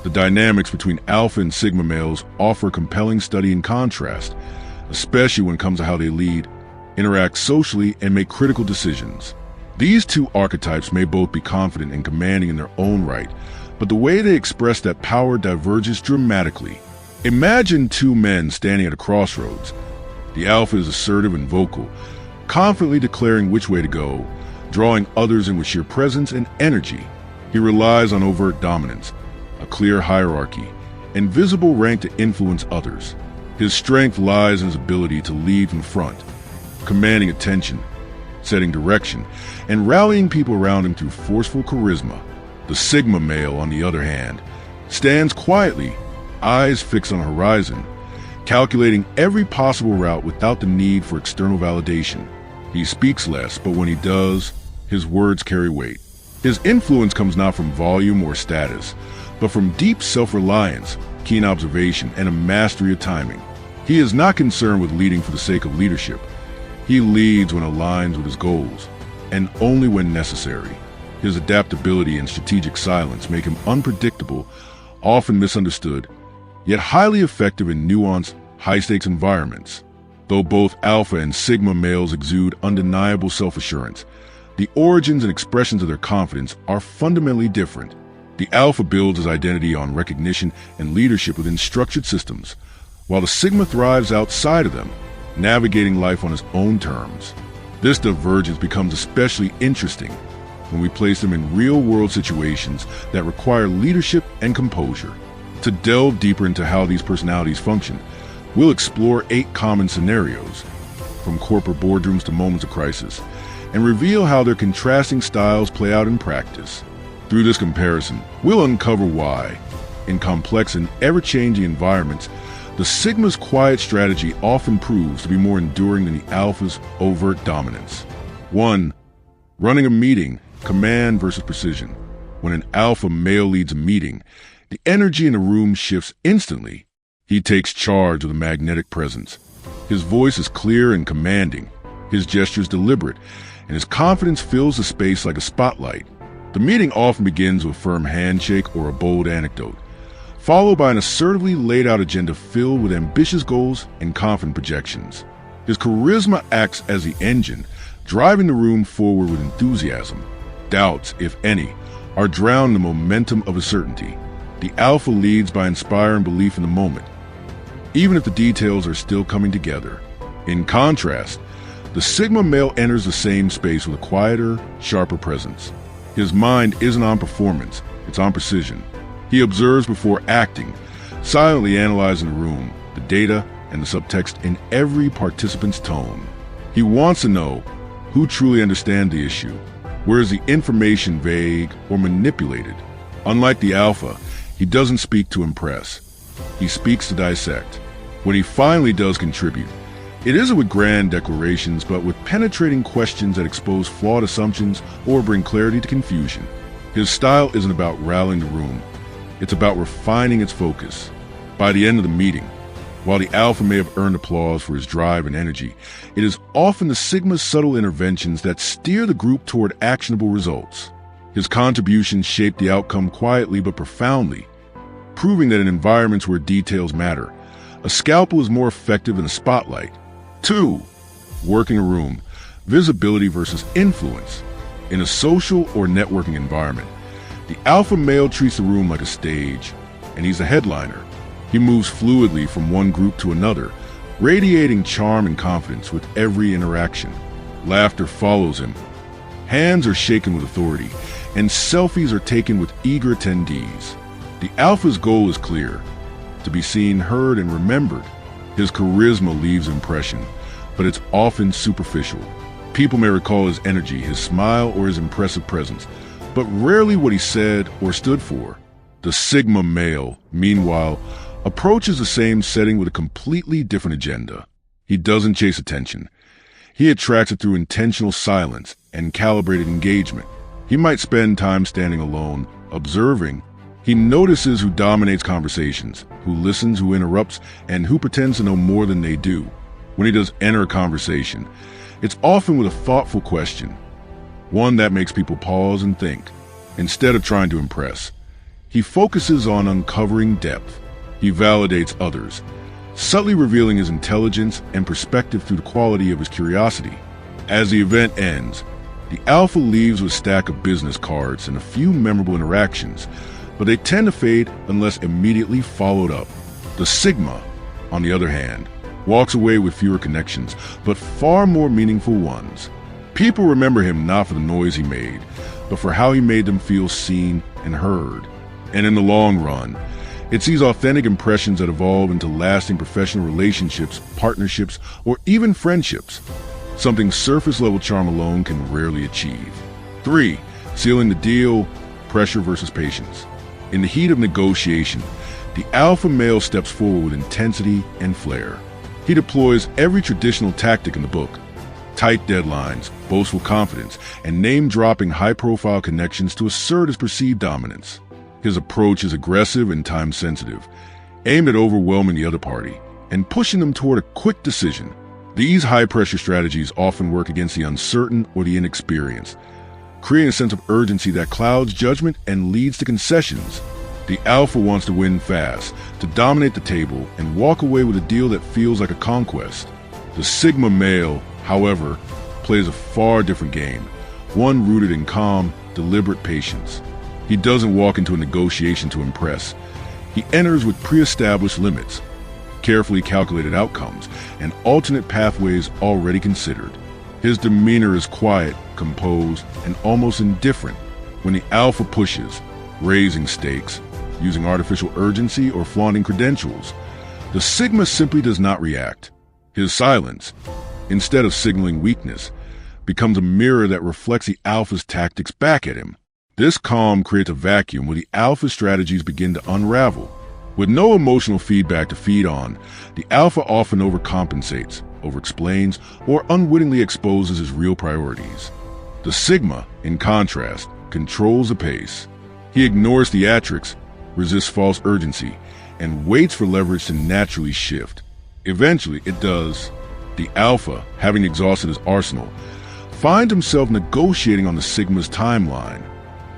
The dynamics between alpha and sigma males offer compelling study and contrast, especially when it comes to how they lead, interact socially, and make critical decisions. These two archetypes may both be confident and commanding in their own right, but the way they express that power diverges dramatically. Imagine two men standing at a crossroads. The alpha is assertive and vocal, confidently declaring which way to go, drawing others in with sheer presence and energy. He relies on overt dominance, a clear hierarchy, and visible rank to influence others. His strength lies in his ability to lead from front, commanding attention, setting direction, and rallying people around him through forceful charisma. The sigma male, on the other hand, stands quietly, eyes fixed on a horizon, calculating every possible route without the need for external validation. He speaks less, but when he does, his words carry weight. His influence comes not from volume or status, but from deep self-reliance, keen observation, and a mastery of timing. He is not concerned with leading for the sake of leadership. He leads when aligns with his goals, and only when necessary. His adaptability and strategic silence make him unpredictable, often misunderstood, yet highly effective in nuanced, high-stakes environments. Though both alpha and sigma males exude undeniable self-assurance, the origins and expressions of their confidence are fundamentally different. The alpha builds his identity on recognition and leadership within structured systems, while the sigma thrives outside of them, navigating life on his own terms. This divergence becomes especially interesting when we place them in real-world situations that require leadership and composure. To delve deeper into how these personalities function, we'll explore 8 common scenarios, from corporate boardrooms to moments of crisis, and reveal how their contrasting styles play out in practice. Through this comparison, we'll uncover why, in complex and ever-changing environments, the Sigma's quiet strategy often proves to be more enduring than the Alpha's overt dominance. 1. Running a meeting, command versus precision. When an Alpha male leads a meeting, the energy in the room shifts instantly. He takes charge with a magnetic presence. His voice is clear and commanding, his gestures deliberate, and his confidence fills the space like a spotlight. The meeting often begins with a firm handshake or a bold anecdote, followed by an assertively laid out agenda filled with ambitious goals and confident projections. His charisma acts as the engine, driving the room forward with enthusiasm. Doubts, if any, are drowned in the momentum of his certainty. The Alpha leads by inspiring belief in the moment, even if the details are still coming together. In contrast, the Sigma male enters the same space with a quieter, sharper presence. His mind isn't on performance, it's on precision. He observes before acting, silently analyzing the room, the data, and the subtext in every participant's tone. He wants to know who truly understands the issue, where is the information vague or manipulated. Unlike the Alpha, he doesn't speak to impress. He speaks to dissect. When he finally does contribute, it isn't with grand declarations, but with penetrating questions that expose flawed assumptions or bring clarity to confusion. His style isn't about rallying the room. It's about refining its focus. By the end of the meeting, while the Alpha may have earned applause for his drive and energy, it is often the Sigma's subtle interventions that steer the group toward actionable results. His contributions shape the outcome quietly but profoundly, proving that in environments where details matter, a scalpel is more effective than a spotlight. 2. Working a room, visibility versus influence. In a social or networking environment, the Alpha male treats the room like a stage, and he's a headliner. He moves fluidly from one group to another, radiating charm and confidence with every interaction. Laughter follows him. Hands are shaken with authority, and selfies are taken with eager attendees. The Alpha's goal is clear: to be seen, heard, and remembered. His charisma leaves impression, but it's often superficial. People may recall his energy, his smile, or his impressive presence, but rarely what he said or stood for. The Sigma male, meanwhile, approaches the same setting with a completely different agenda. He doesn't chase attention. He attracts it through intentional silence and calibrated engagement. He might spend time standing alone, observing. He notices who dominates conversations, who listens, who interrupts, and who pretends to know more than they do. When he does enter a conversation, it's often with a thoughtful question, one that makes people pause and think. Instead of trying to impress, He focuses on uncovering depth. He validates others, subtly revealing his intelligence and perspective through the quality of his curiosity. As the event ends, the alpha leaves with a stack of business cards and a few memorable interactions, but they tend to fade unless immediately followed up. The sigma, on the other hand, walks away with fewer connections, but far more meaningful ones. People remember him not for the noise he made, but for how he made them feel seen and heard. And in the long run, it's these authentic impressions that evolve into lasting professional relationships, partnerships, or even friendships, something surface-level charm alone can rarely achieve. 3. Sealing the deal, pressure versus patience. In the heat of negotiation, the alpha male steps forward with intensity and flair. He deploys every traditional tactic in the book: tight deadlines, boastful confidence, and name-dropping high-profile connections to assert his perceived dominance. His approach is aggressive and time-sensitive, aimed at overwhelming the other party and pushing them toward a quick decision. These high-pressure strategies often work against the uncertain or the inexperienced, creating a sense of urgency that clouds judgment and leads to concessions. The alpha wants to win fast, to dominate the table, and walk away with a deal that feels like a conquest. The sigma male, however, plays a far different game, one rooted in calm, deliberate patience. He doesn't walk into a negotiation to impress. He enters with pre-established limits, carefully calculated outcomes, and alternate pathways already considered. His demeanor is quiet, composed, and almost indifferent. When the alpha pushes, raising stakes, using artificial urgency, or flaunting credentials, the sigma simply does not react. His silence, instead of signaling weakness, becomes a mirror that reflects the alpha's tactics back at him. This calm creates a vacuum where the alpha strategies begin to unravel. With no emotional feedback to feed on, the alpha often overcompensates, overexplains, or unwittingly exposes his real priorities. The sigma, in contrast, controls the pace. He ignores theatrics, resists false urgency, and waits for leverage to naturally shift. Eventually, it does. The alpha, having exhausted his arsenal, finds himself negotiating on the sigma's timeline,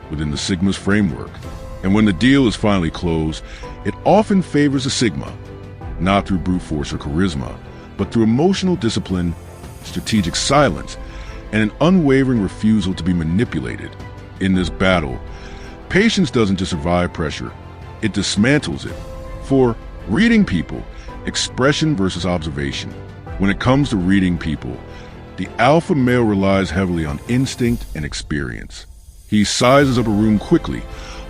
within the sigma's framework. And when the deal is finally closed, it often favors the sigma, not through brute force or charisma, but through emotional discipline, strategic silence, and an unwavering refusal to be manipulated. In this battle, patience doesn't just survive pressure, it dismantles it. For reading people, expression versus observation. When it comes to reading people, the alpha male relies heavily on instinct and experience. He sizes up a room quickly,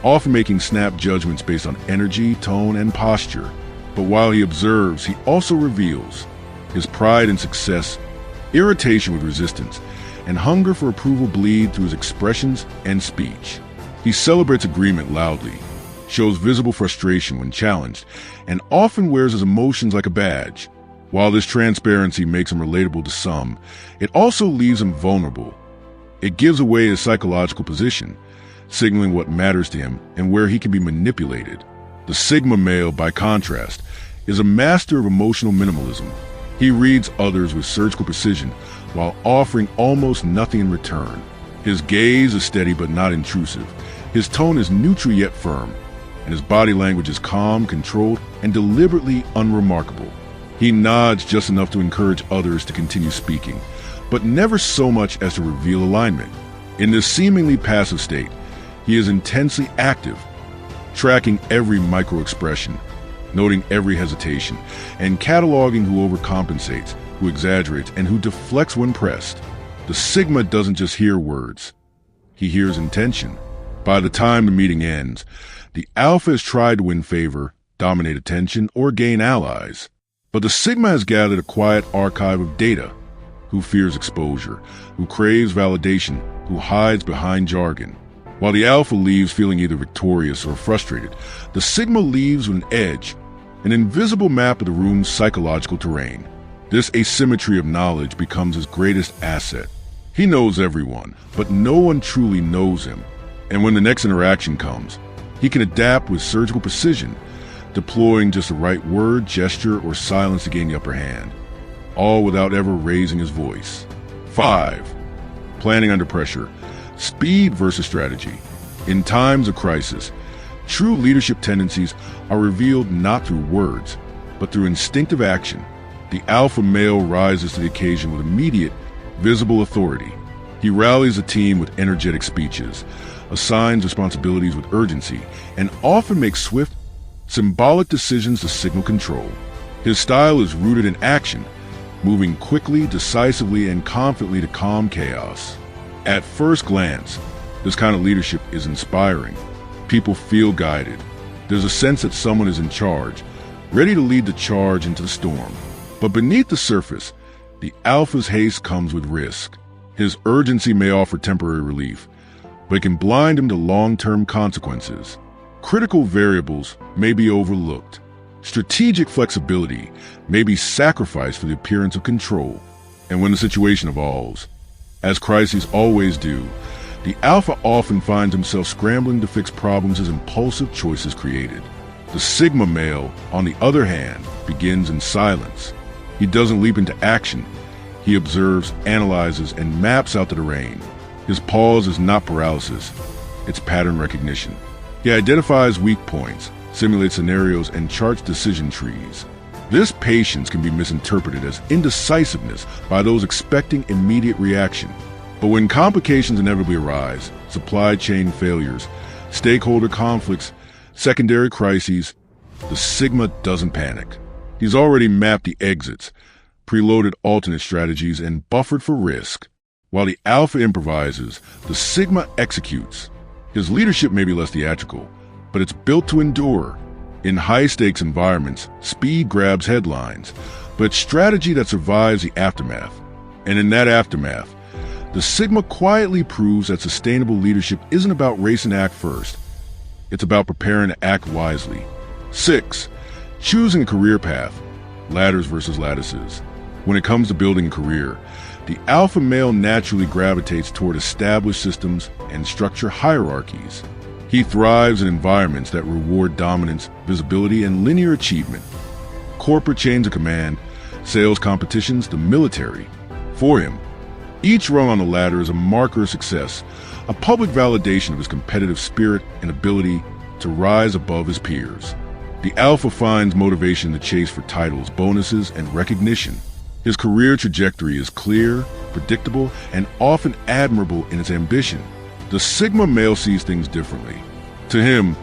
often making snap judgments based on energy, tone, and posture. But while he observes, he also reveals. His pride in success, irritation with resistance, and hunger for approval bleed through his expressions and speech. He celebrates agreement loudly, shows visible frustration when challenged, and often wears his emotions like a badge. While this transparency makes him relatable to some, it also leaves him vulnerable. It gives away his psychological position, signaling what matters to him and where he can be manipulated. The sigma male, by contrast, is a master of emotional minimalism. He reads others with surgical precision while offering almost nothing in return. His gaze is steady but not intrusive. His tone is neutral yet firm, and his body language is calm, controlled, and deliberately unremarkable. He nods just enough to encourage others to continue speaking, but never so much as to reveal alignment. In this seemingly passive state, he is intensely active, tracking every micro-expression, noting every hesitation, and cataloging who overcompensates, who exaggerates, and who deflects when pressed. The sigma doesn't just hear words, he hears intention. By the time the meeting ends, the alpha has tried to win favor, dominate attention, or gain allies. But the sigma has gathered a quiet archive of data: who fears exposure, who craves validation, who hides behind jargon. While the alpha leaves feeling either victorious or frustrated, the sigma leaves with an edge, an invisible map of the room's psychological terrain. This asymmetry of knowledge becomes his greatest asset. He knows everyone, but no one truly knows him. And when the next interaction comes, he can adapt with surgical precision, deploying just the right word, gesture, or silence to gain the upper hand, all without ever raising his voice. 5. Planning under pressure. Speed versus strategy. In times of crisis, True leadership tendencies are revealed not through words, but through instinctive action. The alpha male rises to the occasion with immediate, visible authority. He rallies a team with energetic speeches, assigns responsibilities with urgency, and often makes swift, symbolic decisions to signal control. His style is rooted in action, moving quickly, decisively, and confidently to calm chaos. At first glance, this kind of leadership is inspiring. People feel guided. There's a sense that someone is in charge, ready to lead the charge into the storm. But beneath the surface, the alpha's haste comes with risk. His urgency may offer temporary relief, but it can blind him to long-term consequences. Critical variables may be overlooked. Strategic flexibility may be sacrificed for the appearance of control. And when the situation evolves, as crises always do, the alpha often finds himself scrambling to fix problems his impulsive choices created. The sigma male, on the other hand, begins in silence. He doesn't leap into action. He observes, analyzes, and maps out the terrain. His pause is not paralysis, it's pattern recognition. He identifies weak points, simulates scenarios, and charts decision trees. This patience can be misinterpreted as indecisiveness by those expecting immediate reaction. But when complications inevitably arise, supply chain failures, stakeholder conflicts, secondary crises, the sigma doesn't panic. He's already mapped the exits, preloaded alternate strategies, and buffered for risk. While the alpha improvises, the sigma executes. His leadership may be less theatrical, but it's built to endure. In high-stakes environments, speed grabs headlines, but it's strategy that survives the aftermath. And in that aftermath, the sigma quietly proves that sustainable leadership isn't about race and act first. It's about preparing to act wisely. 6. Choosing a career path. Ladders versus lattices. When it comes to building a career, the alpha male naturally gravitates toward established systems and structure hierarchies. He thrives in environments that reward dominance, visibility, and linear achievement. Corporate chains of command, sales competitions, the military. For him, each rung on the ladder is a marker of success, a public validation of his competitive spirit and ability to rise above his peers. The alpha finds motivation to chase for titles, bonuses, and recognition. His career trajectory is clear, predictable, and often admirable in its ambition. The sigma male sees things differently. To him,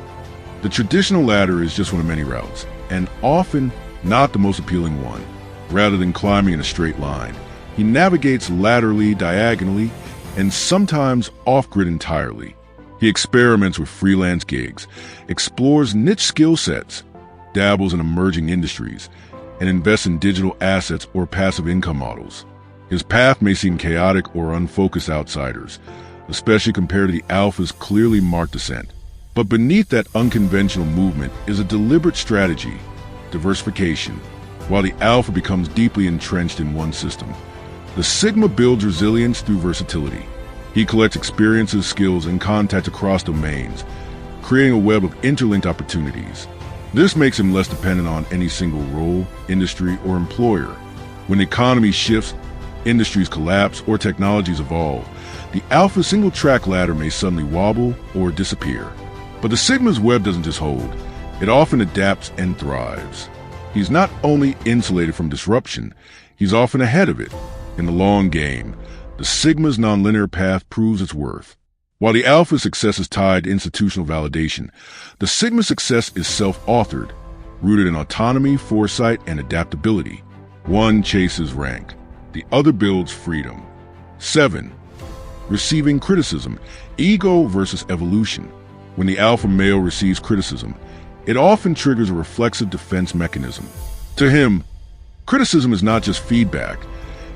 the traditional ladder is just one of many routes, and often not the most appealing one. Rather than climbing in a straight line, he navigates laterally, diagonally, and sometimes off-grid entirely. He experiments with freelance gigs, explores niche skill sets, dabbles in emerging industries, and invests in digital assets or passive income models. His path may seem chaotic or unfocused to outsiders, especially compared to the alpha's clearly marked ascent. But beneath that unconventional movement is a deliberate strategy, diversification. While the alpha becomes deeply entrenched in one system, the sigma builds resilience through versatility. He collects experiences, skills, and contacts across domains, creating a web of interlinked opportunities. This makes him less dependent on any single role, industry, or employer. When the economy shifts, industries collapse, or technologies evolve, the alpha single-track ladder may suddenly wobble or disappear. But the sigma's web doesn't just hold. It often adapts and thrives. He's not only insulated from disruption, he's often ahead of it. In the long game, the sigma's nonlinear path proves its worth. While the alpha's success is tied to institutional validation, the sigma's success is self-authored, rooted in autonomy, foresight, and adaptability. One chases rank, the other builds freedom. 7. Receiving criticism, ego versus evolution. When the alpha male receives criticism, it often triggers a reflexive defense mechanism. To him, criticism is not just feedback,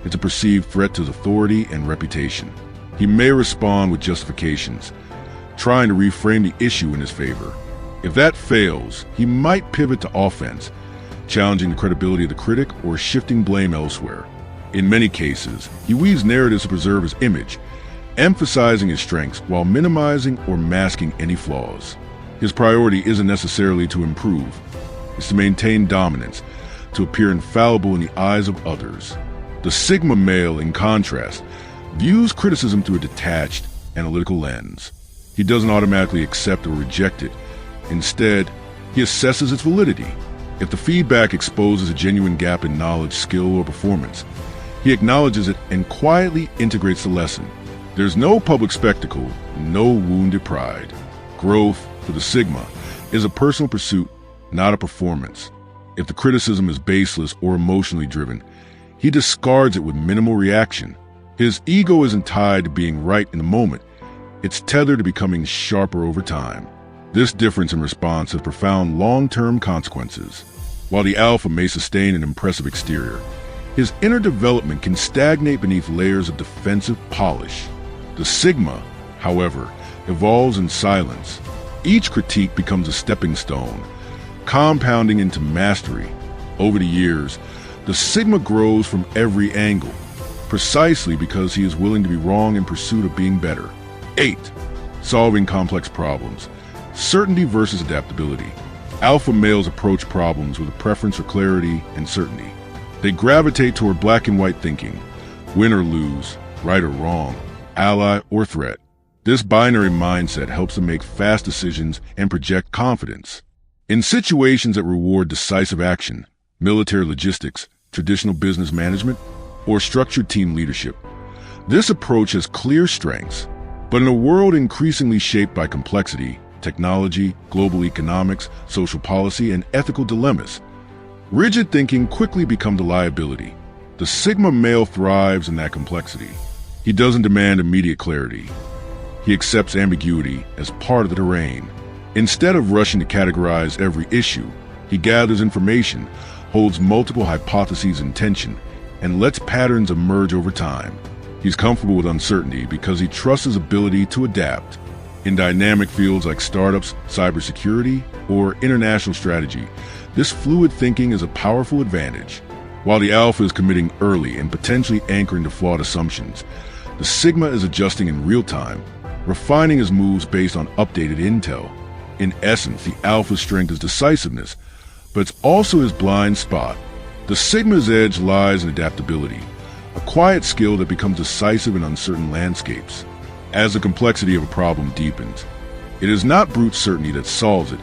it's a perceived threat to his authority and reputation. He may respond with justifications, trying to reframe the issue in his favor. If that fails, he might pivot to offense, challenging the credibility of the critic or shifting blame elsewhere. In many cases, he weaves narratives to preserve his image, emphasizing his strengths while minimizing or masking any flaws. His priority isn't necessarily to improve, it's to maintain dominance, to appear infallible in the eyes of others. The sigma male, in contrast, views criticism through a detached, analytical lens. He doesn't automatically accept or reject it. Instead, he assesses its validity. If the feedback exposes a genuine gap in knowledge, skill, or performance, he acknowledges it and quietly integrates the lesson. There's no public spectacle, no wounded pride. Growth, for the Sigma, is a personal pursuit, not a performance. If the criticism is baseless or emotionally driven, he discards it with minimal reaction. His ego isn't tied to being right in the moment. It's tethered to becoming sharper over time. This difference in response has profound long-term consequences. While the Alpha may sustain an impressive exterior, his inner development can stagnate beneath layers of defensive polish. The Sigma, however, evolves in silence. Each critique becomes a stepping stone, compounding into mastery. Over the years, the Sigma grows from every angle, precisely because he is willing to be wrong in pursuit of being better. 8. Solving complex problems. Certainty versus adaptability. Alpha males approach problems with a preference for clarity and certainty. They gravitate toward black and white thinking, win or lose, right or wrong, ally or threat. This binary mindset helps them make fast decisions and project confidence. In situations that reward decisive action, military logistics, traditional business management, or structured team leadership, this approach has clear strengths. But in a world increasingly shaped by complexity, technology, global economics, social policy, and ethical dilemmas, rigid thinking quickly becomes a liability. The Sigma male thrives in that complexity. He doesn't demand immediate clarity. He accepts ambiguity as part of the terrain. Instead of rushing to categorize every issue, he gathers information, holds multiple hypotheses in tension, and lets patterns emerge over time. He's comfortable with uncertainty because he trusts his ability to adapt. In dynamic fields like startups, cybersecurity, or international strategy, this fluid thinking is a powerful advantage. While the Alpha is committing early and potentially anchoring to flawed assumptions, the Sigma is adjusting in real time, refining his moves based on updated intel. In essence, the Alpha's strength is decisiveness, but it's also his blind spot. The Sigma's edge lies in adaptability, a quiet skill that becomes decisive in uncertain landscapes. As the complexity of a problem deepens, it is not brute certainty that solves it.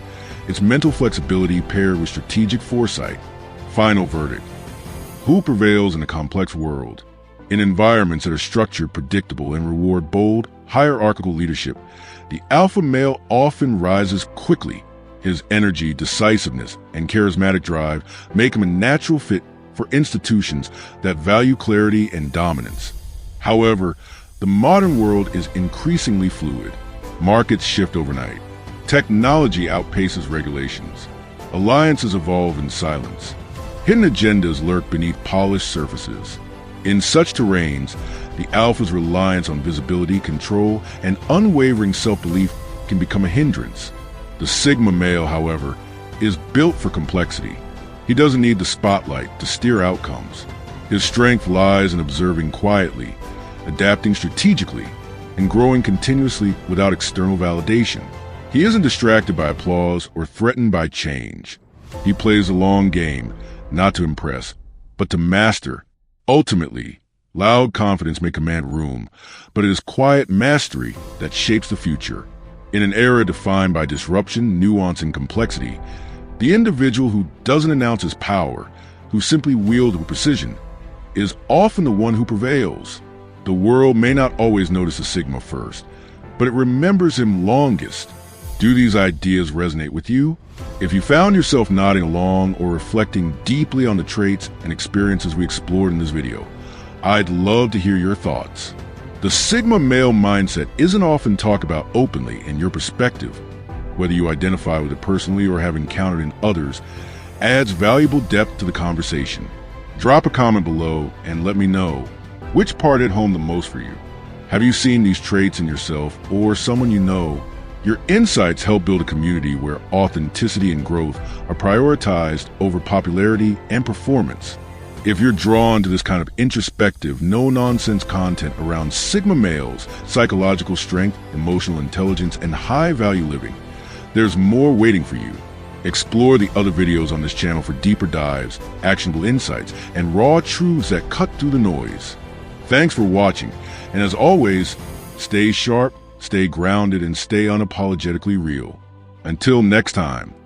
It's mental flexibility paired with strategic foresight. Final verdict. Who prevails in a complex world? In environments that are structured, predictable, and reward bold, hierarchical leadership, the Alpha male often rises quickly. His energy, decisiveness, and charismatic drive make him a natural fit for institutions that value clarity and dominance. However, the modern world is increasingly fluid. Markets shift overnight. Technology outpaces regulations. Alliances evolve in silence. Hidden agendas lurk beneath polished surfaces. In such terrains, the Alpha's reliance on visibility, control, and unwavering self-belief can become a hindrance. The Sigma male, however, is built for complexity. He doesn't need the spotlight to steer outcomes. His strength lies in observing quietly, adapting strategically, and growing continuously without external validation. He isn't distracted by applause or threatened by change. He plays a long game, not to impress, but to master. Ultimately, loud confidence may command room, but it is quiet mastery that shapes the future. In an era defined by disruption, nuance, and complexity, the individual who doesn't announce his power, who simply wields with precision, is often the one who prevails. The world may not always notice the Sigma first, but it remembers him longest. Do these ideas resonate with you? If you found yourself nodding along or reflecting deeply on the traits and experiences we explored in this video, I'd love to hear your thoughts. The Sigma male mindset isn't often talked about openly, and your perspective, whether you identify with it personally or have encountered in others, adds valuable depth to the conversation. Drop a comment below and let me know which part hit home the most for you. Have you seen these traits in yourself or someone you know? Your insights help build a community where authenticity and growth are prioritized over popularity and performance. If you're drawn to this kind of introspective, no-nonsense content around Sigma males, psychological strength, emotional intelligence, and high-value living, there's more waiting for you. Explore the other videos on this channel for deeper dives, actionable insights, and raw truths that cut through the noise. Thanks for watching, and as always, stay sharp, stay grounded, and stay unapologetically real. Until next time.